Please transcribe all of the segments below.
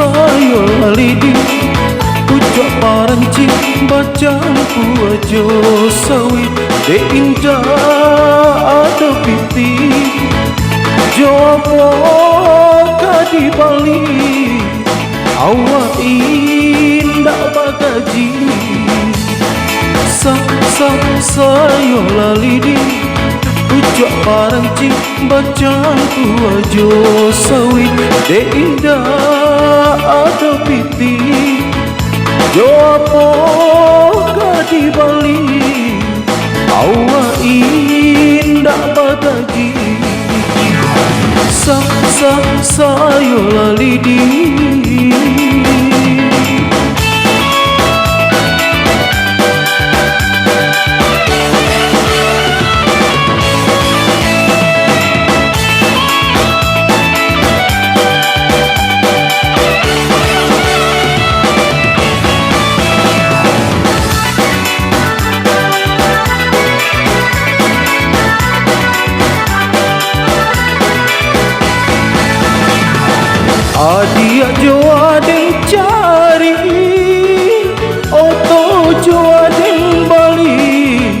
sayo lidi pucuk paranci bacampu ajo sawi de indah ada piti jopo kadi bali awak indah bagaji sayo lidi pucuk paranci bacampu ajo sawi de indah ada piti jopo kadi bali awak indah bagaji sayo lidi. Adia jo adeng cari oto jo adeng bali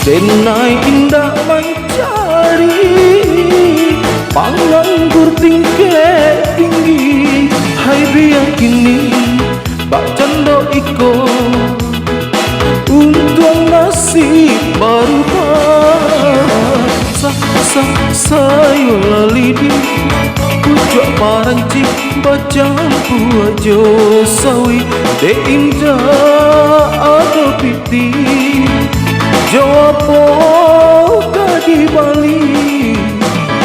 denai indah mencari panganggur tinggi hai biar kini bak cando iko untung nasib berubah sayo lalidi pucuk paranci bacampu ajo sawi de indah ada piti jopo kadi bali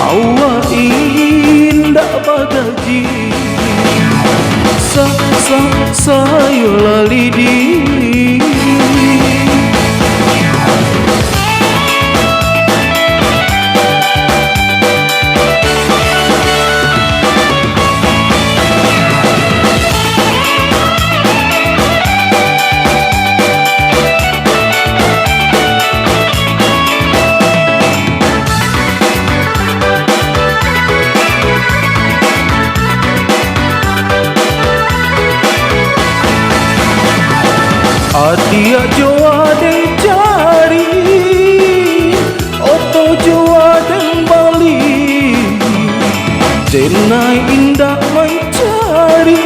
awak indah bagaji sayo lalidi. Adia jo adeng cari oto jo adeng bali denai indah mencari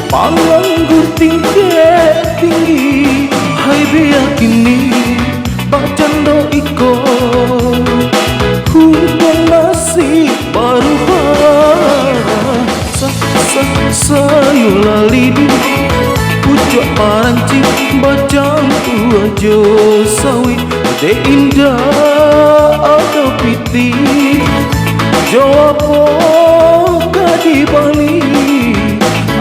panganggur tinggi hai biar kini bak cando iko hukum nasib berubah sayo lalidi pucuk paranci bacampu ajo sawi de indah ada piti jopo kadi bali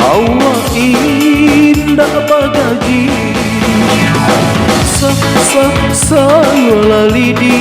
awak indah bagaji sayo lalidi.